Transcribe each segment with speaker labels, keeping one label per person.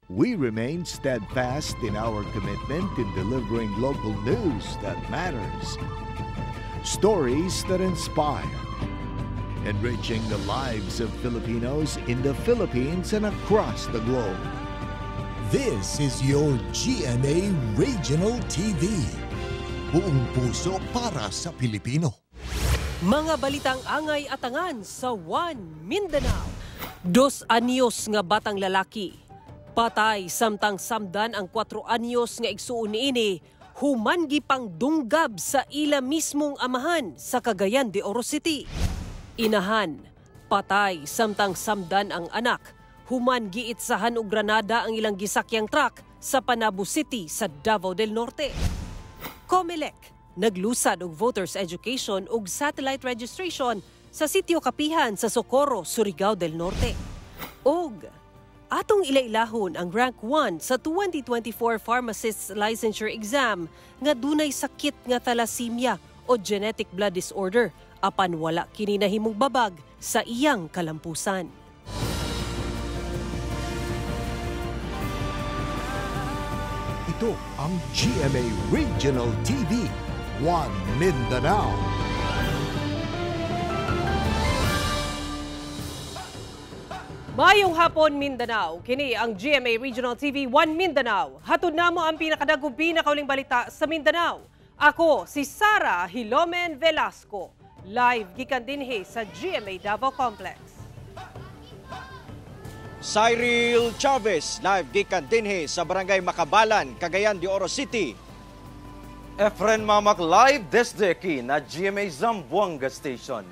Speaker 1: We remain steadfast in our commitment in delivering local news that matters. Stories that inspire. Enriching the lives of Filipinos in the Philippines and across the globe.
Speaker 2: This is your GMA Regional TV. Buong puso para sa Pilipino.
Speaker 3: Mga balitang angay at angan sa One Mindanao. 2 anyos nga batang lalaki. Patay samtang samdan ang 4 anyos nga igsuon niini. Humangi pang dunggab sa ila mismong amahan sa Cagayan de Oro City. Inahan, patay samtang samdan ang anak. Human giitsahan og granada ang ilang gisakyang truck sa Panabo City sa Davao del Norte. COMELEC naglusad og voters education ug satellite registration sa sitio Kapihan sa Socorro, Surigao del Norte. Og atong ilailahon ang rank 1 sa 2024 pharmacist's licensure exam nga dunay sakit nga thalassemia o genetic blood disorder apan wala kini nahimong babag sa iyang kalampusan.
Speaker 1: Ito ang GMA Regional TV, One Mindanao.
Speaker 3: Mayong hapon Mindanao, kini ang GMA Regional TV One Mindanao. Hatod namo ang pinakadagong pinakauling balita sa Mindanao. Ako si Sara Hilomen Velasco, live gikan dinhi sa GMA Davao Complex.
Speaker 4: Cyril Chavez, live gikan dinhi sa Barangay Makabalan, Cagayan de Oro City.
Speaker 5: Efren Mamak live desde aquí na GMA Zamboanga Station.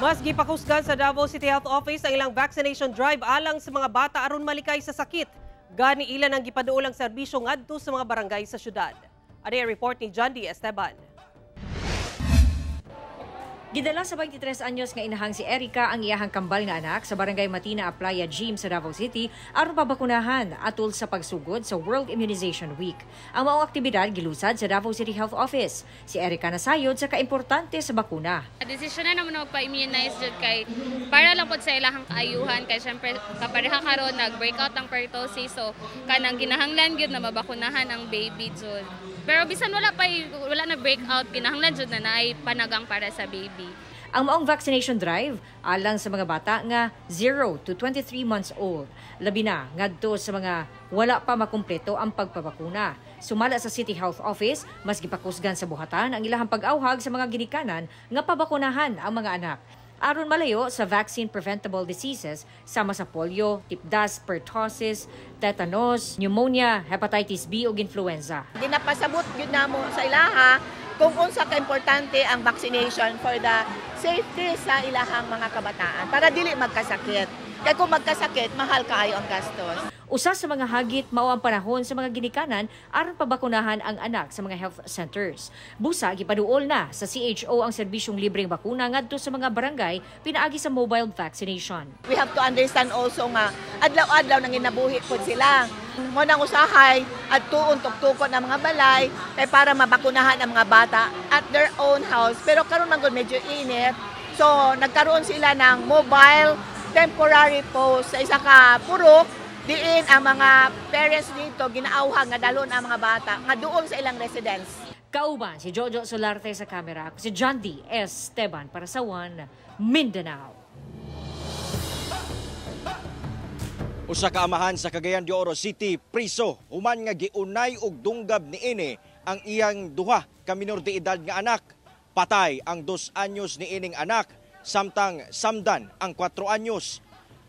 Speaker 3: Mas gipakusgan sa Davao City Health Office ang ilang vaccination drive alang sa mga bata aron malikay sa sakit. Gani ilan ang gipaduol ang serbisyo ngadto sa mga barangay sa syudad. Ani ang report ni John D. Esteban.
Speaker 6: Gidala sa 23 anyos nga inahang si Erica ang iyahang kambal nga anak sa Barangay Matina Playa Gym sa Davao City aron pabakunahan atol sa pagsugod sa World Immunization Week. Ang maong aktibidad gilusad sa Davao City Health Office. Si Erica nasayod sa kaimportante sa bakuna.
Speaker 7: Desisyon na naman magpa-immunize jud kay para lang pod sa ilahang kaayuhan kay syempre kapareha karon nag-breakout ang pertussis so kanang ginahanglan gyud na mabakunahan ang baby jud. Pero bisan wala na breakout, kinahanglan jud na naay panagang para sa baby.
Speaker 6: Ang maong vaccination drive alang sa mga bata nga 0 to 23 months old. Labi na ngadto sa mga wala pa makumpleto ang pagpabakuna. Sumala sa City Health Office, mas gipakusgan sa buhatan ang ilahang pag-awhag sa mga ginikanan nga pabakunahan ang mga anak. Aron malayo sa vaccine-preventable diseases sama sa polio, tipdas, pertussis, tetanus, pneumonia, hepatitis B ug influenza.
Speaker 8: Ginapasabot yun namo sa ilaha kung unsa ka importante ang vaccination for the safety sa ilahang mga kabataan para dili magkasakit. Kaya kung magkasakit, mahal kaayo ang gastos.
Speaker 6: Usa sa mga hagit mao ang panahon sa mga ginikanan aron pabakunahan ang anak sa mga health centers. Busa gipaduol na sa CHO ang serbisyong libreng bakuna ngadto sa mga barangay pinaagi sa mobile vaccination.
Speaker 8: We have to understand also nga adlaw-adlaw nang ginabuhi pod sila. Mo nang usahay at tuon tuktukon ang mga balay kay para mabakunahan ang mga bata at their own house. Pero karon man gud medyo init. So nagkaroon sila ng mobile temporary post sa isa ka purok. Diin ang mga parents dito ginaawhag nga dalon ang mga bata nga doon sa ilang residence.
Speaker 6: Kauban si Jojo Solarte sa kamera, si John D. Esteban para sa One Mindanao.
Speaker 4: Usa ka amahan sa Cagayan de Oro City priso human nga giunay og dunggab niini ang iyang duha ka minor de edad nga anak. Patay ang 2 anyos niining anak samtang samdan ang 4 anyos.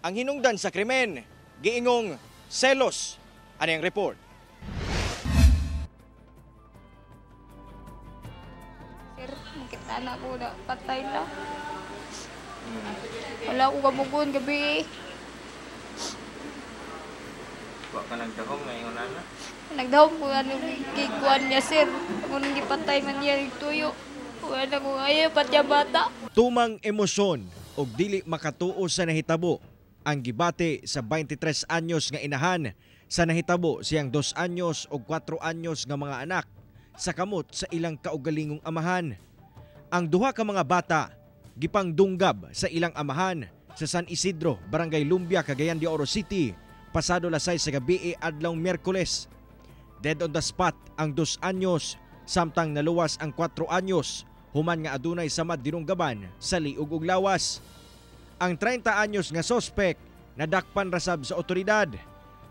Speaker 4: Ang hinungdan sa krimen giingong selos. Ano ang report?
Speaker 7: Sir, makita na ko na patay na. Wala ko kabugon gabi.
Speaker 5: Wa ka nagdahom ngayon ana?
Speaker 7: Nagdahom ko ano gikuan niya sir. Kung hindi patay man niya tuyo. Wala ko ayaw patya bata.
Speaker 4: Tumang emosyon og dili makatuo sa nahitabo ang gibate sa 23 anyos nga inahan sa nahitabo siyang 2 anyos o 4 anyos nga mga anak sa kamot sa ilang kaugalingong amahan. Ang duha ka mga bata gipangdunggab sa ilang amahan sa San Isidro, Barangay Lumbia, Cagayan de Oro City pasado lasay sa gabi adlaw Miyerkules. Dead on the spot ang 2 anyos samtang naluwas ang 4 anyos human nga adunay samad dinunggaban sa liog ug lawas. Ang 30 anyos nga sospek nadakpan ra sab sa otoridad.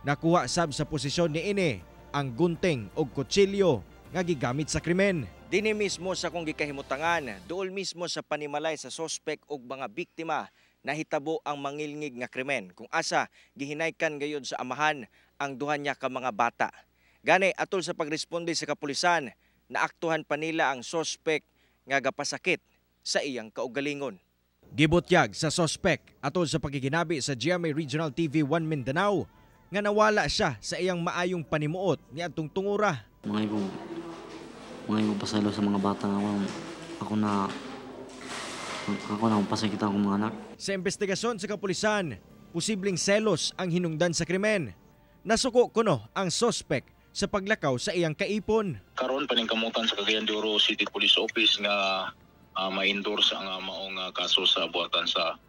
Speaker 4: Nakuha sab sa posisyon niini ang gunting ug kutsilyo nga gigamit sa krimen. Dini mismo sa kung gikahimutangan, duol mismo sa panimalay sa sospek ug mga biktima nahitabo ang mangilngig nga krimen kung asa gihinaykan gayud sa amahan ang duha niya ka mga bata. Gani atol sa pagresponde sa kapulisan, naaktuhan pa nila ang sospek nga gapasakit sa iyang kaugalingon. Gibutyag sa sospek atol sa pagiginabi sa GMA Regional TV 1 Mindanao nga nawala siya sa iyang maayong panimuot niadtong tungura.
Speaker 9: Mga ibong pasalo sa mga bata nga ako na pasakit akong mga anak.
Speaker 4: Sa investigasyon sa kapulisan, posibleng selos ang hinungdan sa krimen. Nasuko kuno ang sospek sa paglakaw sa iyang kaipon.
Speaker 10: Karon paningkamutan sa Cagayan de Oro City Police Office nga ma-endorse ang maong kaso sa buhatan sa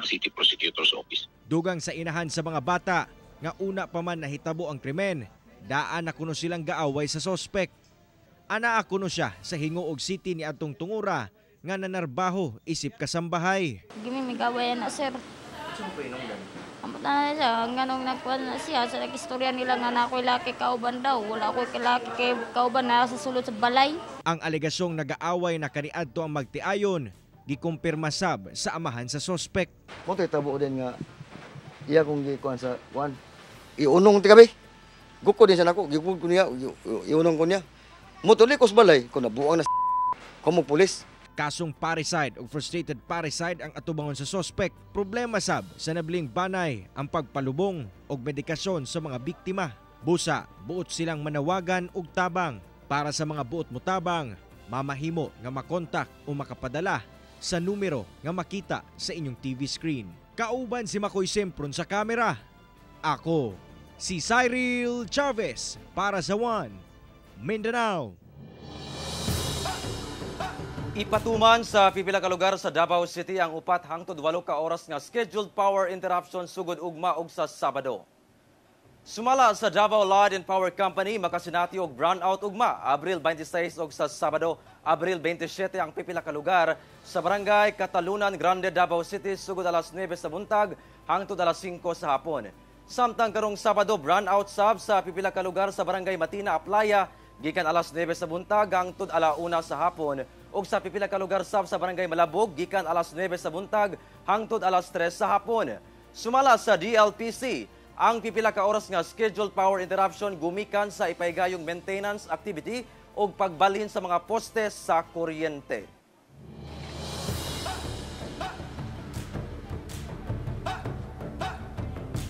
Speaker 10: City Prosecutor's Office.
Speaker 4: Dugang sa inahan sa mga bata nga una pa man nahitabo ang krimen, daan na kuno silang gaaway sa sospek. Anaa kuno siya sa Hingoog City ni atong tungura nga nanarbaho isip kasambahay.
Speaker 11: Gimi migaway na sir. Amot na siya, nganong nagkuhan na siya sa istorya nila nga na ako'y laki kauban daw. Wala ako'y laki kauban na sa sulod sa balay. Ang alegasyong nag-aaway na kaniadto ang magtiayon, gikumpirma sab sa amahan sa sospek.
Speaker 12: Mo tabo din nga iya kong gikuan sa kuan. Iunong ti gabi. Guko din sa nako, gikun ko niya, iunong ko niya. Mo tulikos balay ko nabuang na komo pulis.
Speaker 4: Kasong parricide o frustrated parricide ang atubangon sa sospek. Problema sab sa nabling banay ang pagpalubong o medikasyon sa mga biktima. Busa, buot silang manawagan og tabang para sa mga buot mo tabang, mamahimo nga makontak o makapadala sa numero nga makita sa inyong TV screen. Kauban si Makoy Sempron sa kamera. Ako, si Cyril Chavez para sa One Mindanao.
Speaker 5: Ipatuman sa pipila ka lugar sa Davao City ang 4 hangtod 8 ka oras nga scheduled power interruption sugod ugma og sa Sabado. Sumala sa Davao Light and Power Company makasinati og brownout ugma Abril 26 og sa Sabado, Abril 27 ang pipila ka lugar sa Barangay Katalunan Grande, Davao City sugod alas 9 sa buntag hangtod alas 5 sa hapon. Samtang karong Sabado brownout sab sa pipila ka lugar sa Barangay Matina, Aplaya gikan alas 9 sa buntag hangtod ala 1 sa hapon ug sa pipila ka lugar sab sa Barangay Malabog gikan alas 9 sa buntag hangtod alas 3 sa hapon. Sumala sa DLPC ang pipila ka oras nga scheduled power interruption gumikan sa ipaygayong maintenance activity ug pagbalhin sa mga poste sa kuryente.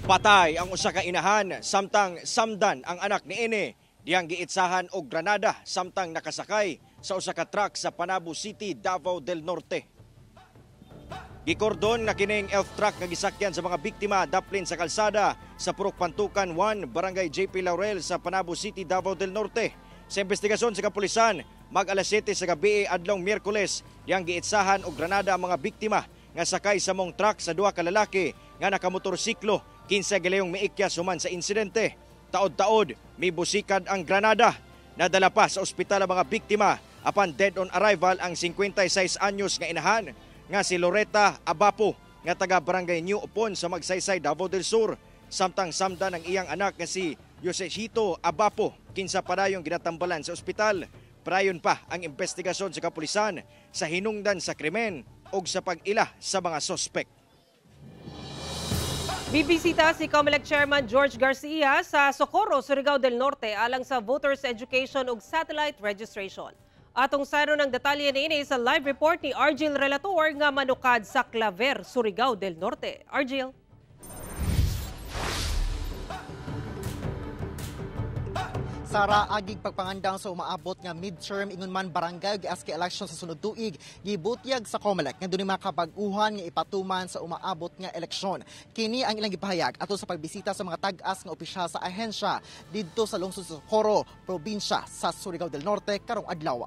Speaker 4: Patay ang usa ka inahan samtang samdan ang anak niini diyang giitsahan og granada samtang nakasakay sa usa ka truck sa Panabo City, Davao del Norte. Gikordon na kining elf truck nga gisakyan sa mga biktima daplin sa kalsada sa Purok Pantukan 1, Barangay JP Laurel sa Panabo City, Davao del Norte. Sa investigasyon sa kapulisan, mag-alas 7 sa gabi adlaw Miyerkules, diyang giitsahan og granada ang mga biktima nga sakay sa mong truck sa duha ka lalaki nga nakamotorsiklo 15 gilayong miikyas human sa insidente. Taod-taod, may busikad ang granada. Nadala pa sa ospital ang mga biktima apan dead on arrival ang 56 anyos nga inahan nga si Loretta Abapo nga taga Barangay New Upon sa Magsaysay, Davao del Sur. Samtang samdan ang iyang anak nga si Yosechito Abapo kinsa padayong ginatambalan sa ospital. Prayon pa ang investigasyon sa kapulisan sa hinungdan sa krimen ug sa pag-ila sa mga sospek.
Speaker 3: Bibisita si COMELEC Chairman George Garcia sa Socorro, Surigao del Norte alang sa voters education ug satellite registration. Atong sayro ng detalye niini sa live report ni Argil Relator nga manukad sa Claver, Surigao del Norte. Argil.
Speaker 13: Sara agig pagpangandang sa umaabot nga midterm ingon man barangay ug SK election sa sunod tuig gibutyag sa COMELEC nga dunay makabag-uhan nga ipatuman sa umaabot nga eleksyon. Kini ang ilang gipahayag ato sa pagbisita sa mga tag-as nga opisyal sa ahensya didto sa lungsod sa Socorro, probinsya sa Surigao del Norte karong adlaw.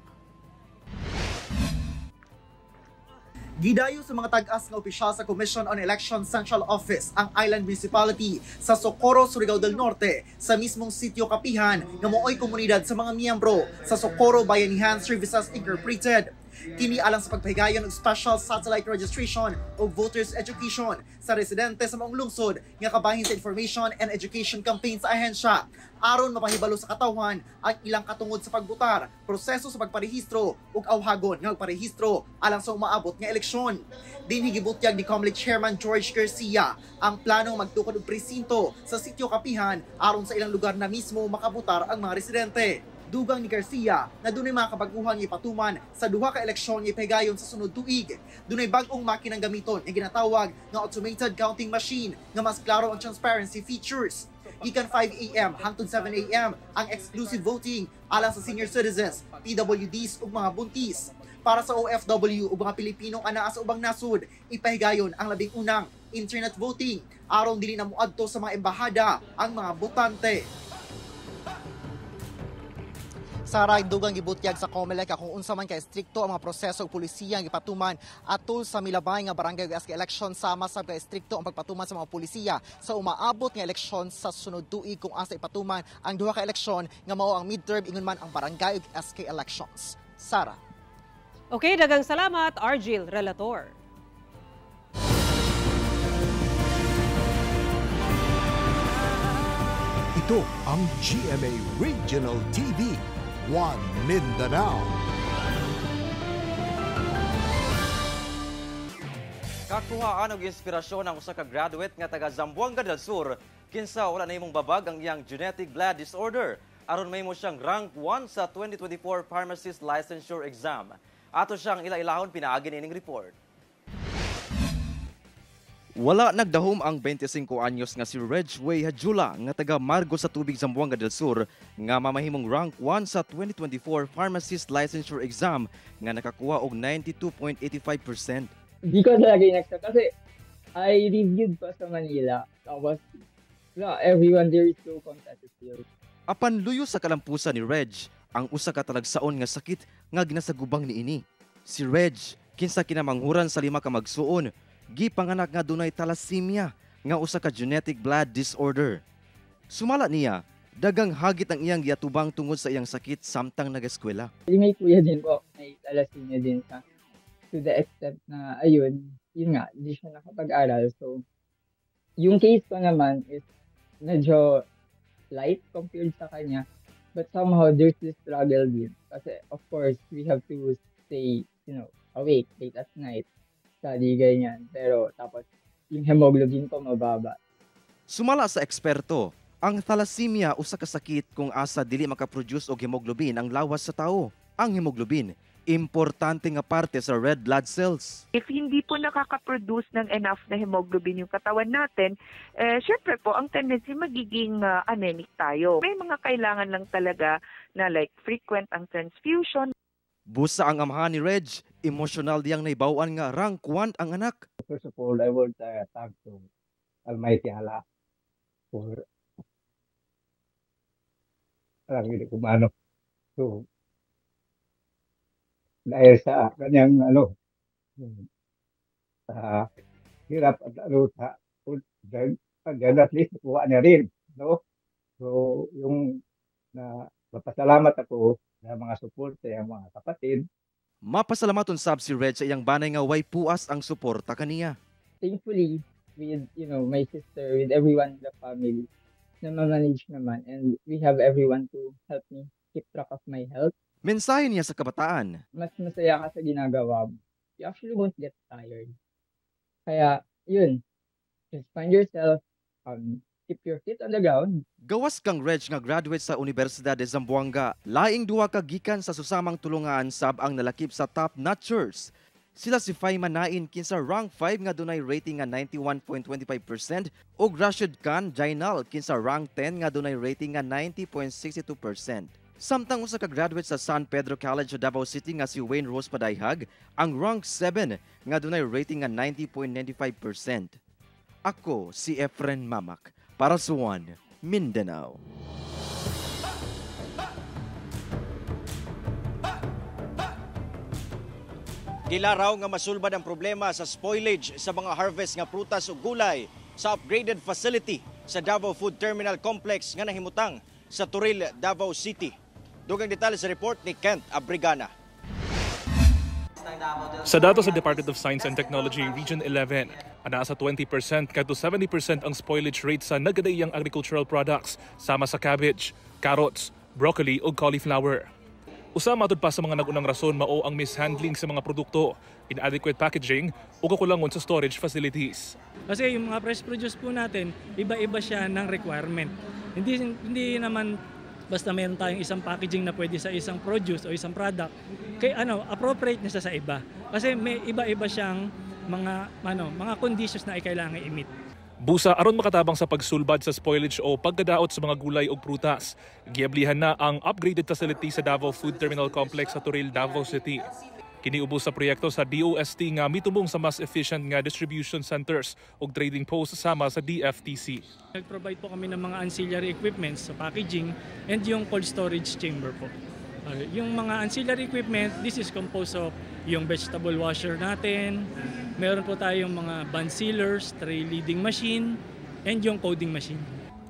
Speaker 13: Gidayo sa mga tag-as nga opisyal sa Commission on Election Central Office ang Island Municipality sa Socorro, Surigao del Norte sa mismong sitio Kapihan nga mooy komunidad sa mga miyembro sa Socorro Bayanihan Services Incorporated. Kini alang sa pagpahigayon og special satellite registration o voters education sa residente sa maong lungsod nga kabahin sa information and education campaign sa ahensya aron mapahibalo sa katawhan ang ilang katungod sa pagbotar, proseso sa pagparehistro ug awhagon nga pagparehistro alang sa umaabot nga eleksyon. Dinhi gibutyag ni Comelec Chairman George Garcia ang planong magtukod og presinto sa sitio Kapihan aron sa ilang lugar na mismo makabotar ang mga residente. Dugang ni Garcia na dunay mga kabaguhan nga ipatuman sa duha ka eleksyon nga ipahigayon sa sunod tuig. Dunay bag-ong makinang gamiton nga ginatawag nga automated counting machine nga mas klaro ang transparency features. Gikan 5 a.m. hangtod 7 a.m. ang exclusive voting alang sa senior citizens, PWDs ug mga buntis. Para sa OFW ug mga Pilipinong anaa sa ubang nasud, ipahigayon ang labing unang internet voting aron dili na moadto sa mga embahada ang mga botante. Sara, dugang gibutyag sa Comelec kung unsa man ka estrikto ang mga proseso ug pulisiya nga gipatuman atol sa milabay nga barangay ug election sama sa ka estrikto ang pagpatuman sa mga pulisiya sa umaabot nga eleksyon sa sunod tuig kung asa ipatuman ang duha ka eleksyon nga mao ang midterm ingon man ang barangay ug SK elections. Sara.
Speaker 3: Okay, dagang salamat, Argil Relator.
Speaker 1: Ito ang GMA Regional TV, One Mindanao.
Speaker 5: Kakuhaan og inspirasyon ang usa ka graduate nga taga Zamboanga del Sur kinsa wala na imong babag ang iyang genetic blood disorder aron mahimo siyang rank 1 sa 2024 pharmacist licensure exam. Ato siyang ila-ilahon pinaagi nining report. Wala nagdahom ang 25 anyos nga si Regway Hajula nga taga Margo sa Tubig, Zamboanga del Sur nga mamahimong rank 1 sa 2024 pharmacist licensure exam nga nakakuha og 92.85%.
Speaker 14: Di ko talaga inexpect kasi I reviewed pa sa Manila. Tapos everyone there is so competitive.
Speaker 5: Apan luyo sa kalampusan ni Reg ang usa ka talagsaon nga sakit nga ginasagubang niini. Si Reg kinsa kinamanghuran sa 5 ka magsuon gipanganak nga dunay thalassemia nga usa ka genetic blood disorder. Sumala niya, dagang hagit ang iyang giatubang tungod sa iyang sakit samtang nag-eskwela.
Speaker 14: May kuya din po, may thalassemia din sa to the extent na ayun nga, hindi siya nakapag-aral. So, yung case ko naman is medyo light compared sa kanya. But somehow there's this struggle din. Kasi of course, we have to stay, awake late at night. Study, ganyan. Pero tapos yung hemoglobin ko mababa.
Speaker 5: Sumala sa eksperto, ang thalassemia usa ka sakit kung asa dili makaproduce og hemoglobin ang lawas sa tao. Ang hemoglobin, importante nga parte sa red blood cells.
Speaker 15: If hindi po nakaka-produce ng enough na hemoglobin yung katawan natin, syempre po ang tendency magiging anemic tayo. May mga kailangan lang talaga na like frequent ang transfusion.
Speaker 5: Busa ang amahan ni Reg, emosyonal diyang naibawan nga rank 1 ang anak.
Speaker 14: First of all, I would thank to Almighty Allah for alam hindi ko maano. So, dahil sa kanyang hirap at then at least kuha niya rin. No? So, yung mapasalamat ako sa mga suporte, ang mga kapatid.
Speaker 5: Mapasalamaton sab si Reg sa iyang banay nga way puas ang suporta kaniya.
Speaker 14: Thankfully, with my sister, with everyone in the family, na ma-manage naman, and we have everyone to help me keep track of my health.
Speaker 5: Mensahe niya sa kabataan.
Speaker 14: Mas masaya ka sa ginagawa mo. You actually won't get tired. Kaya, yun, just find yourself, keep your feet on the ground.
Speaker 5: Gawas kang Reg nga graduate sa Universidad de Zamboanga, laing duha ka gikan sa susamang tulungan sab ang nalakip sa top notchers. Sila si Faima Nain kinsa rank 5 nga dunay rating nga 91.25% ug Rashid Khan Jainal kinsa rank 10 nga dunay rating nga 90.62%. Samtang usa ka graduate sa San Pedro College sa Davao City nga si Wayne Rose Padayhag ang rank 7 nga dunay rating nga 90.95%. Ako si Efren Mamak para sa One Mindanao.
Speaker 4: Gilaraw nga masulbad ang problema sa spoilage sa mga harvest nga prutas ug gulay sa upgraded facility sa Davao Food Terminal Complex nga nahimutang sa Turil, Davao City. Dugang detalye sa report ni Kent Abrigana.
Speaker 16: Sa datos sa Department of Science and Technology Region 11, nasa 20% kadto 70% ang spoilage rate sa nagadayang agricultural products sama sa cabbage, carrots, broccoli ug cauliflower. Usa matud pa sa mga nagunang rason mao ang mishandling sa mga produkto, inadequate packaging o kakulangon sa storage facilities.
Speaker 17: Kasi yung mga fresh produce po natin, iba-iba siya ng requirement. Hindi naman basta meron tayong isang packaging na pwede sa isang produce o isang product, appropriate na siya sa iba. Kasi may iba-iba siyang mga conditions na kailangan i-meet.
Speaker 16: Busa aron makatabang sa pagsulbad sa spoilage o pagkadaot sa mga gulay o prutas, giablihan na ang upgraded facility sa Davao Food Terminal Complex sa Turil, Davao City. Kiniubos sa proyekto sa DOST nga mitubong sa mas efficient nga distribution centers o trading posts sama sa DFTC.
Speaker 17: Nag-provide po kami ng mga ancillary equipments sa packaging and yung cold storage chamber po. Yung mga ancillary equipment, this is composed of yung vegetable washer natin, meron po tayong mga bun sealers, tray leading machine, and yung coding machine.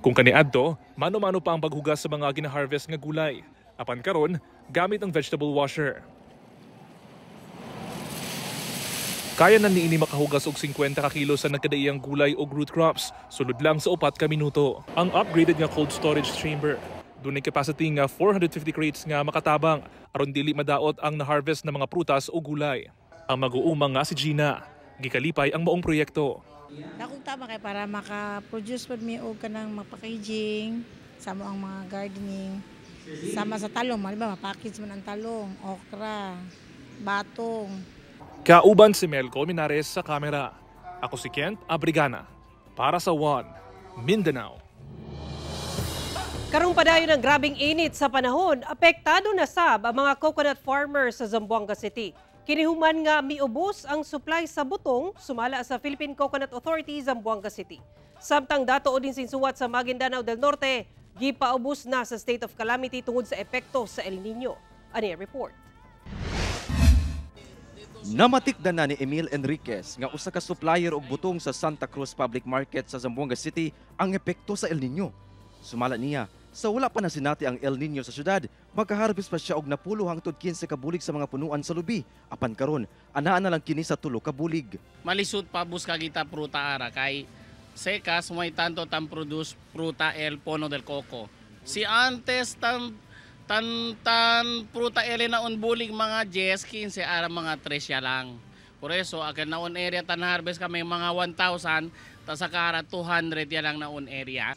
Speaker 16: Kung kaniadto, mano-mano pa ang paghugas sa mga gina-harvest nga gulay. Apan karon, gamit ang vegetable washer. Kaya na niini makahugas og 50 ka kilo sa nagkadaiyang gulay o root crops, sulod lang sa 4 ka minuto. Ang upgraded nga cold storage chamber, dunay capacity nga 450 crates nga makatabang aron dili madaot ang na-harvest na mga prutas o gulay. Ang mag-uumang nga si Gina, gikalipay ang maong proyekto.
Speaker 18: Dakong tama kay para maka-produce pod mi og kanang packaging, sama ang mga gardening, sama sa talong, maliba ma-package man ang talong, okra, batong.
Speaker 16: Kauban si Melco Minares sa kamera. Ako si Kent Abrigana para sa One Mindanao.
Speaker 3: Karong padayon ng grabing init sa panahon, apektado na sab ang mga coconut farmers sa Zamboanga City. Kinihuman nga miubos ang supply sa butong sumala sa Philippine Coconut Authority Zamboanga City. Samtang dato din sinsuwat sa Maguindanao del Norte, gipaubos na sa state of calamity tungod sa epekto sa El Nino. Ani report.
Speaker 4: Namatikdan na ni Emil Enriquez nga usa ka supplier og butong sa Santa Cruz Public Market sa Zamboanga City ang epekto sa El Nino. Sumala niya, sa wala pa na sinati ang El Nino sa syudad, magkaharvest pa siya og napulo hangtod 15 ka bulig sa mga punuan sa lubi. Apan karon, anaa na lang kini sa 3 ka bulig.
Speaker 19: Malisod pa bus kagita pruta ara kay sekas may tanto tam produce pruta el Pono del Coco. Si antes tan pruta ele na on bulig mga 10, 15 ara mga 3 lang. Por eso akin na on area tan harvest kami mga 1,000 ta sa kara 200 ya lang na on area.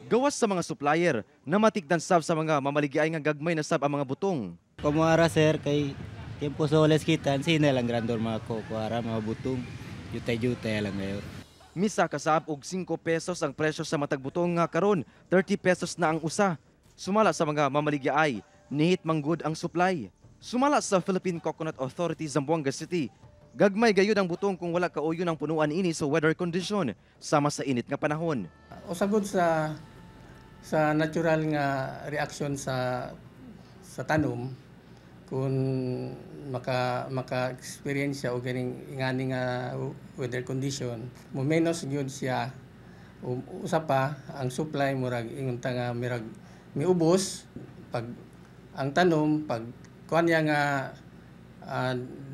Speaker 4: Gawas sa mga supplier, namatikdan sab sa mga mamaligay nga gagmay na sab ang mga butong.
Speaker 20: Kumara sir kay tiempo soles kitan sino lang grandor mga kuara mga butong. Jutay-jutay lang ngayon.
Speaker 4: Misa kasab og 5 pesos ang presyo sa matag butong nga karon, 30 pesos na ang usa. Sumala sa mga mamaligyaay, nihit manggod ang supply. Sumala sa Philippine Coconut Authority Zamboanga City, gagmay gayud ang butong kung wala kauyon ang punuan ini sa weather condition sama sa init nga panahon.
Speaker 21: Usagod sa natural nga reaction sa tanom kung maka-experience siya o ingani nga weather condition, mo menos gyud siya. Usa pa ang supply murag ingon ta nga mirag miubos pag ang tanom pag kuan niya nga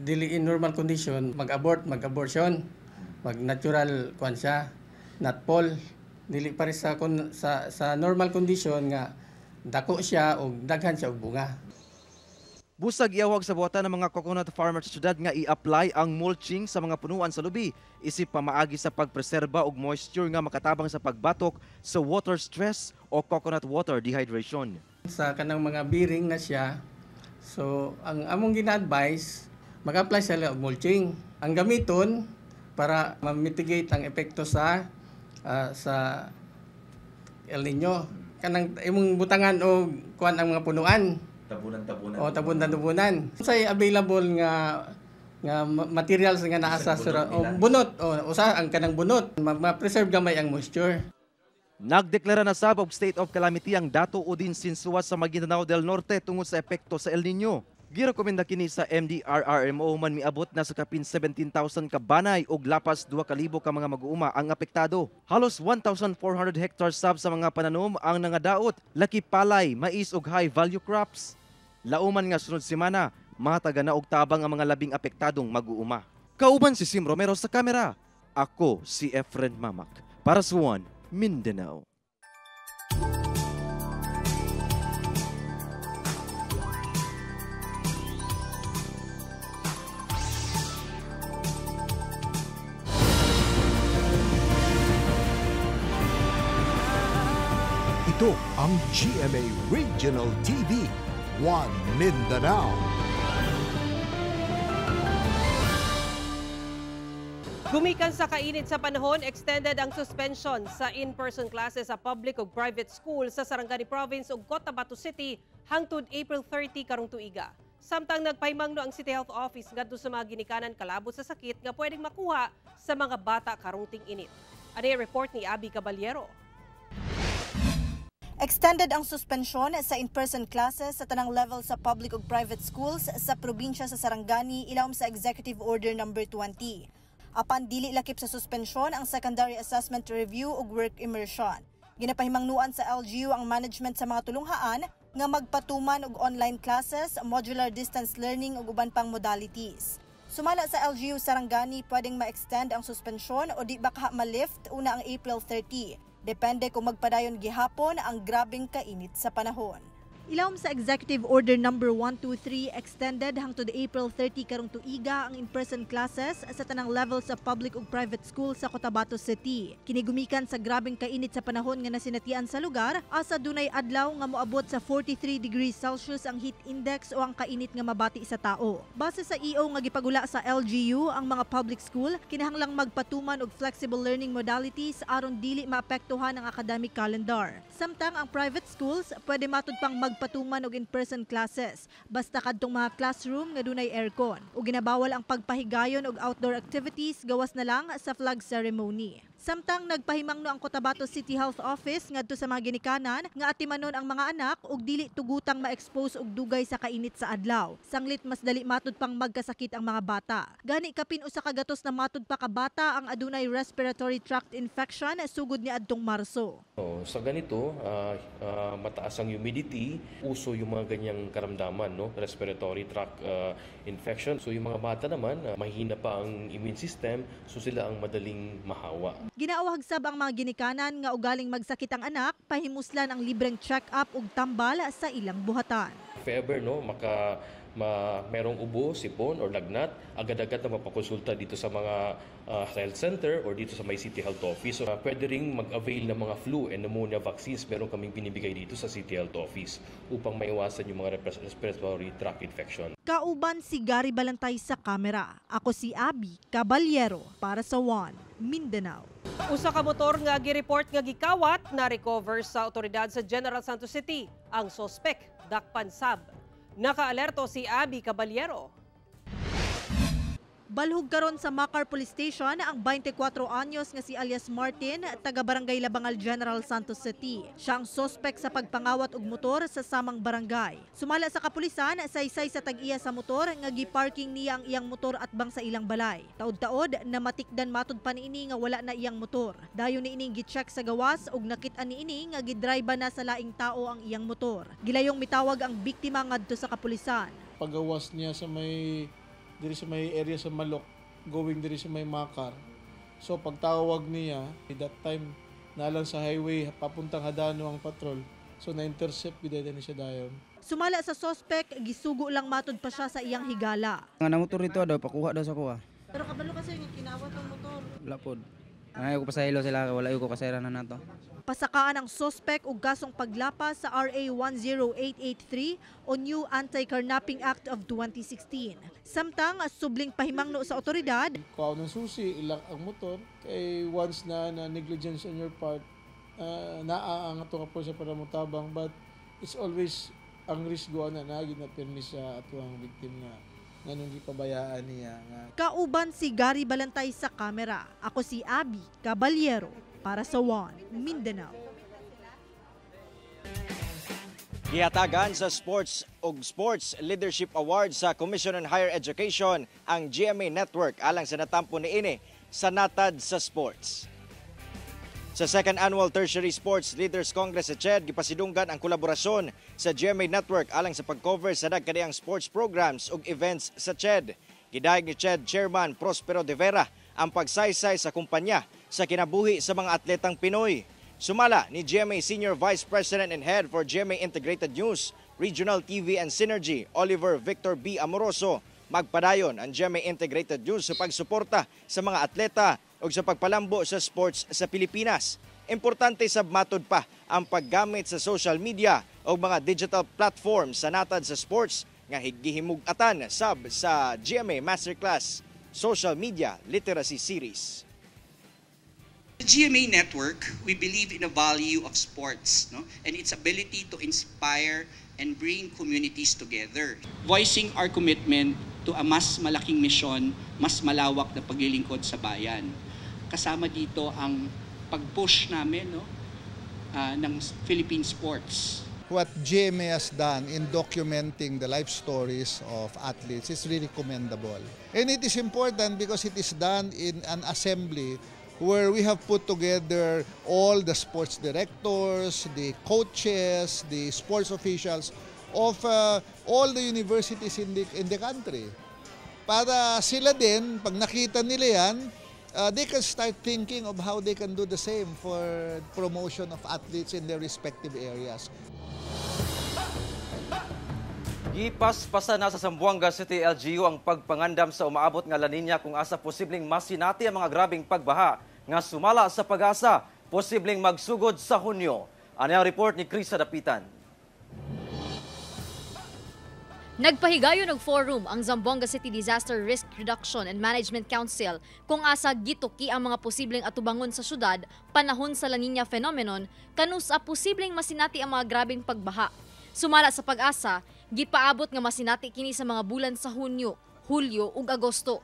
Speaker 21: dili in normal condition mag-abortion mag natural kuan siya not fall dili pa rin sa normal condition nga dako siya o daghan siya og bunga.
Speaker 4: Busag iawag sa buhatan ng mga coconut farmers sa syudad nga i-apply ang mulching sa mga punuan sa lubi isip pamaagi sa pagpreserba og moisture nga makatabang sa pagbatok sa water stress o coconut water dehydration.
Speaker 21: Sa kanang mga bearing na siya, so ang among gina-advise mag-apply sila og mulching. Ang gamiton para ma-mitigate ang epekto sa El Nino. Kanang imong butangan og kuan ang mga punuan. Tabunan-tabunan. O tabunan-tabunan. Say available nga materials nga naa sa bunot o usa ang kanang bunot ma-preserve gamay ang moisture.
Speaker 4: Nagdeklara na sab og state of calamity ang dato o din sinsuwa sa Maguindanao del Norte tungod sa epekto sa El Nino.
Speaker 5: Girekomenda kini sa MDRRMO man miabot na sa kapin 17,000 ka banay ug lapas 2,000 ka mga mag-uuma ang apektado. Halos 1,400 hectares sab sa mga pananom ang nangadaot, laki palay, mais ug high value crops. Lauman nga sunod semana, mataga na og tabang ang mga labing apektadong mag-uuma. Kauban si Sim Romero sa kamera. Ako si Efren Mamak para sa One Mindanao.
Speaker 1: Ito ang GMA Regional TV, One Mindanao.
Speaker 3: Gumikan sa kainit sa panahon, extended ang suspension sa in-person classes sa public ug private school sa Sarangani Province ug Cotabato City hangtod April 30 karong tuiga. Samtang nagpahimangno ang City Health Office ngadto sa mga ginikanan kalabot sa sakit nga pwedeng makuha sa mga bata karong ting-init. Ano yung report ni Abby Caballero?
Speaker 2: Extended ang suspensyon sa in-person classes sa tanang level sa public ug private schools sa probinsya sa Sarangani ilawom sa Executive Order No. 20. Apan dili lakip sa suspensyon ang secondary assessment review ug work immersion. Ginapahimangnuan sa LGU ang management sa mga tulunghaan nga magpatuman og online classes, modular distance learning ug uban pang modalities. Sumala sa LGU Sarangani, pwedeng ma-extend ang suspensyon o di baka ma-lift una ang April 30. Depende kung magpadayon gihapon ang grabing kainit sa panahon. Ilawom sa Executive Order No. 123, extended hangtod April 30 karong tuiga ang in-person classes sa tanang level sa public ug private school sa Cotabato City. Kinigumikan sa grabing kainit sa panahon nga nasinatian sa lugar, asa dunay adlaw nga moabot sa 43 degrees Celsius ang heat index o ang kainit nga mabati sa tao. Base sa EO nga gipagula sa LGU, ang mga public school kinahanglang magpatuman og flexible learning modalities aron dili maapektuhan ang academic calendar. Samtang ang private schools pwede matud pang patuman og in-person classes basta kadtong mga classroom nga dunay aircon ug ginabawal ang pagpahigayon og outdoor activities gawas na lang sa flag ceremony. Samtang nagpahimangno ang Cotabato City Health Office ngadto sa mga ginikanan nga atimanon ang mga anak ug dili tugutang ma-expose og dugay sa kainit sa adlaw. Sanglit mas dali matud pang magkasakit ang mga bata. Gani kapin usa ka gatos na matud pa ka bata ang adunay respiratory tract infection sugod ni adtong Marso.
Speaker 22: Sa ganito, mataas ang humidity, uso yung mga ganyang karamdaman, no? Respiratory tract infection. So yung mga bata naman, mahina pa ang immune system, so sila ang madaling mahawa.
Speaker 2: Ginaawhag sab ang mga ginikanan nga ugaling magsakit ang anak, pahimuslan ang libreng check-up ug tambal sa ilang buhatan.
Speaker 22: Fever, no? Merong ubo, sipon or lagnat, agad-agad na mapakonsulta dito sa mga health center or dito sa may City Health Office. So, pwede ring mag-avail ng mga flu and pneumonia vaccines. Meron kaming binibigay dito sa City Health Office upang maiwasan yung mga respiratory tract infection.
Speaker 2: Kauban si Gary Balantay sa kamera. Ako si Abby Caballero para sa One Mindanao.
Speaker 3: Usa ka motor nga gi-report nga gikawat na recover sa otoridad sa General Santos City. Ang sospek dakpan sab. Naka-alerto si Abby Caballero. Balhug karon sa Macar Police Station ang 24 anyos nga si alias Martin, taga Barangay Labangal General Santos City. Siya ang sospek sa pagpangawat og motor sa samang barangay. Sumala sa kapulisan, saysay sa tag-iya sa motor nga gi-parking niya ang iyang motor at bang sa ilang balay. Taod-taod na matikdan matud pa niini nga wala na iyang motor. Dayon niining gi-check sa gawas ug nakit-an niini nga gidrive na sa laing tao ang iyang motor. Gilayong mitawag ang biktima ngadto sa kapulisan.
Speaker 23: Pagawas niya sa diri sa may area sa Malok, going diri sa may Macar. So pagtawag niya, that time nalang sa highway papuntang Hadano ang patrol. So na-intercept gid ni siya dayon.
Speaker 2: Sumala sa suspect, gisugo lang matud pa siya sa iyang higala.
Speaker 24: Nga na motor dito daw pakuha daw sa kuha.
Speaker 2: Pero kabalo kasi nga kinawat ang motor.
Speaker 24: Wala pod. Ay ko pasahilo sila, wala ko kasayran na nato.
Speaker 2: Pasakaan ang suspect og kasong paglapas sa RA 10883 o New Anti-Carnapping Act of 2016. Samtang subling pahimangno sa otoridad,
Speaker 23: kuha ng susi, ilak ang motor, kay once na negligence on your part, naaang ato nga po siya para mutabang, but it's always ang risk go na ginapirmis sa ato ang victim na nganong gipabayaan niya.
Speaker 2: Kauban si Gary Balantay sa kamera. Ako si Abby Caballero para sa One Mindanao.
Speaker 4: Gihatagan sa Sports Leadership Awards sa Commission on Higher Education ang GMA Network alang sa natampo niini sa natad sa sports. Sa second annual Tertiary Sports Leaders Congress sa CHED, gipasidunggan ang kolaborasyon sa GMA Network alang sa pag-cover sa dagkadiyang sports programs ug events sa CHED. Gidayeg ni CHED Chairman Prospero de Vera ang pagsaysay sa kumpanya sa kinabuhi sa mga atletang Pinoy. Sumala ni GMA Senior Vice President and Head for GMA Integrated News, Regional TV and Synergy, Oliver Victor B. Amoroso, magpadayon ang GMA Integrated News sa pagsuporta sa mga atleta o sa pagpalambo sa sports sa Pilipinas. Importante sabmatod pa ang paggamit sa social media o mga digital platforms sa natad sa sports nga gihimug-atan sab sa GMA Masterclass Social Media Literacy Series.
Speaker 6: The GMA Network, we believe in the value of sports, no? And its ability to inspire and bring communities together. Voicing our commitment to a mas malaking misyon, mas malawak na paglilingkod sa bayan. Kasama dito ang pag-push namin, no, ng Philippine sports.
Speaker 7: What GMA has done in documenting the life stories of athletes is really commendable. And it is important because it is done in an assembly where we have put together all the sports directors, the coaches, the sports officials of all the universities in the country. Para sila din, pag nakita nila yan, they can start thinking of how they can do the same for promotion of athletes in their respective areas.
Speaker 5: Gipaspasa na sa Zamboanga City LGU ang pagpangandam sa umaabot nga La Nina kung asa posibleng masinati ang mga grabing pagbaha nga sumala sa pag-asa, posibleng magsugod sa Hunyo. Ano ang report ni Krisa Dapitan?
Speaker 8: Nagpahigayon og forum ang Zamboanga City Disaster Risk Reduction and Management Council kung asa gituki ang mga posibleng atubangon sa syudad panahon sa La Nina phenomenon kanus sa posibleng masinati ang mga grabing pagbaha. Sumala sa pag-asa, gipaabot nga masinati kini sa mga bulan sa Hunyo, Hulyo ug Agosto.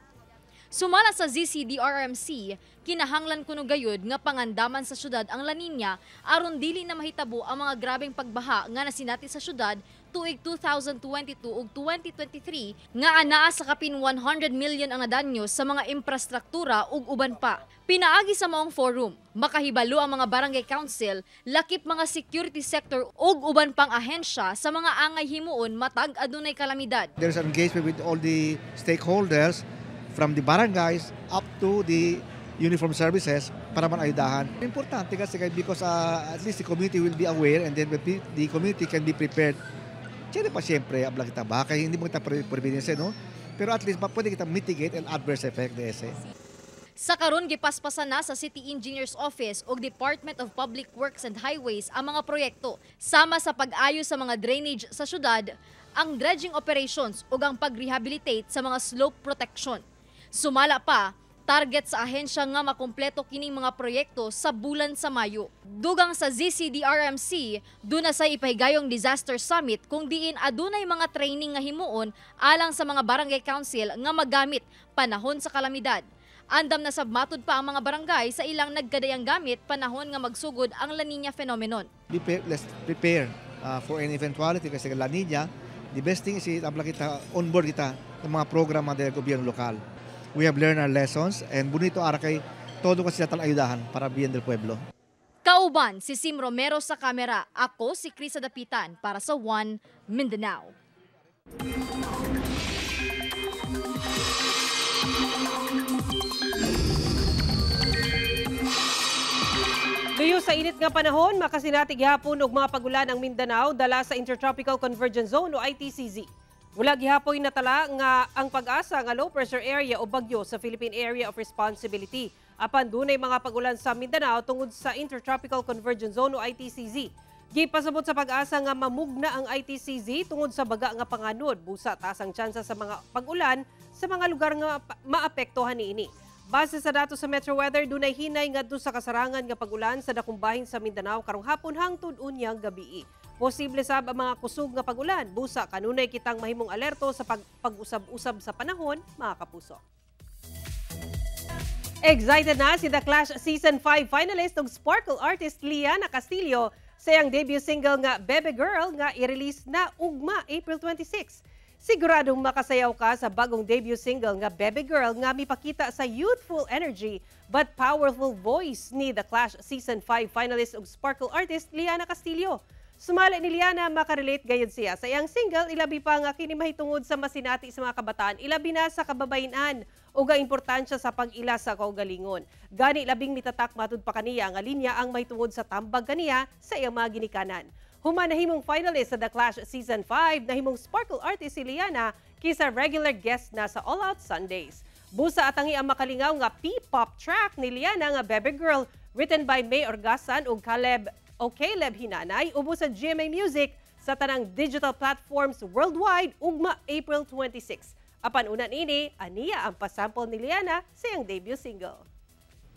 Speaker 8: Sumala sa ZCDRMC, kinahanglan kuno gayud nga pangandaman sa syudad ang La Nina aron dili na mahitabo ang mga grabeng pagbaha nga nasinati sa syudad tuig 2022 ug 2023 nga anaa sa kapin 100 million ang nadanyo sa mga infrastruktura ug uban pa. Pinaagi sa maong forum, makahibalo ang mga barangay council, lakip mga security sector ug uban pang ahensya sa mga angay himuon matag adunay kalamidad.
Speaker 9: There's engagement with all the stakeholders from the barangays up to the uniform services para manayudahan. Importante kasi because at least the community will be aware and then the community can be prepared. Siyempre, ablang kita ba? Kaya hindi mo kita prevention, no? Pero at least pwede kita mitigate an adverse effect dese.
Speaker 8: Sa karon gipaspasan na sa City Engineer's Office ug Department of Public Works and Highways ang mga proyekto sama sa pag-ayos sa mga drainage sa syudad, ang dredging operations ug ang pag-rehabilitate sa mga slope protection. Sumala pa, target sa ahensya nga makumpleto kining mga proyekto sa bulan sa Mayo. Dugang sa ZCDRMC, duna sa ipahigayong disaster summit kung diin adunay mga training nga himuon alang sa mga barangay council nga magamit panahon sa kalamidad. Andam na sabmatod pa ang mga barangay sa ilang nagkadayang gamit panahon nga magsugod ang La Nina phenomenon.
Speaker 9: Let's prepare for any eventuality kasi La Nina, the best thing is ablang kita, onboard kita ng mga programa ng gobyerno lokal. We have learned our lessons and bonito ara kay todo kasi natal ayudahan para bien del pueblo.
Speaker 8: Kauban si Sim Romero sa kamera. Ako si Krisa Dapitan para sa One Mindanao.
Speaker 3: Tuyo sa init nga panahon, makasinati gihapon og mga pagulan ang Mindanao dala sa Intertropical Convergence Zone o ITCZ. Mula gihapoy natala nga ang pag-asa nga low pressure area o bagyo sa Philippine Area of Responsibility. Apan dunay mga pagulan sa Mindanao tungod sa Intertropical Convergence Zone o ITCZ. Gipasabot sa pag-asa nga mamugna ang ITCZ tungod sa baga nga panganod. Busa tasang tsansa sa mga pag-ulan sa mga lugar nga maapektuhan niini. Base sa datos sa Metro Weather, dunay hinay ngadto sa kasarangan nga pag-ulan sa dakong bahin sa Mindanao karong hapon hangtod unyang gabii. Posible sab ang mga kusog nga pag-ulan. Busa kanunay kitang mahimong alerto sa pag-usab-usab sa panahon, mga kapuso. Excited na si The Clash Season 5 finalist ug sparkle artist Liana Castillo sa iyang debut single nga Baby Girl nga i-release na ugma April 26. Siguradong makasayaw ka sa bagong debut single nga Baby Girl nga mipakita sa youthful energy but powerful voice ni The Clash Season 5 finalist ug sparkle artist Liana Castillo. Sumali ni Liana, makarelate gayud siya sa iyang single, ilabi pa nga kini mahitungod sa masinati sa mga kabataan, ilabi na sa kababayenan o ga importansya sa pag-ila sa kaugalingon. Gani labing mitatak matud pa kaniya nga linya ang mahitungod sa tambag kaniya sa iyang mga ginikanan. Human nahimong finalist sa The Clash Season 5, nahimong sparkle artist si Liana kisa regular guest na sa All Out Sundays. Busa atangi ang makalingaw nga P-pop track ni Liana nga Baby Girl, written by May Orgasan ug Caleb Hinanay, ubo sa GMA Music sa tanang digital platforms worldwide ugma April 26. Apan unan ini, aniya ang pasample ni Liana sa iyang debut single.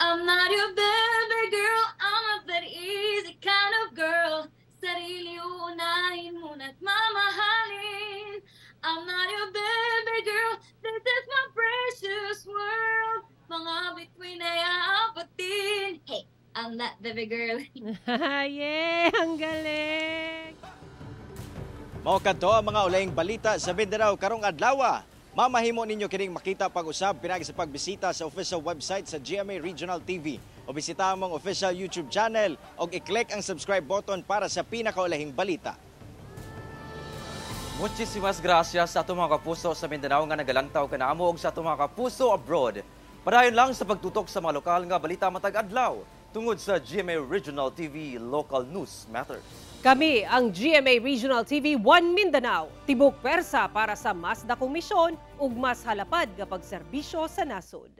Speaker 10: I'm not your baby girl, I'm not that easy kind of girl. Sarili unahin muna't mamahalin. I'm not your baby girl, this is my precious world. Mga bituin ay aapatin. Hey, I'm not baby girl.
Speaker 3: Yeah, ang galing!
Speaker 4: Mao kadto ang mga ulaying balita sa Mindanao karong adlaw. Mamahimo ninyo kining makita pag-usab pinagi sa pagbisita sa official website sa GMA Regional TV o bisita ang mga official YouTube channel o i-click ang subscribe button para sa pinakaulahing balita.
Speaker 5: Muchísimas gracias sa ato mga kapuso sa Mindanao nga nagalantaw kanamo og sa ato mga kapuso abroad. Padayon lang sa pagtutok sa mga lokal nga balita matag adlaw tungod sa GMA Regional TV Local News Matters.
Speaker 3: Kami ang GMA Regional TV 1 Mindanao, tibok pwersa para sa mas dakong misyon ug mas halapad nga pagserbisyo sa nasod.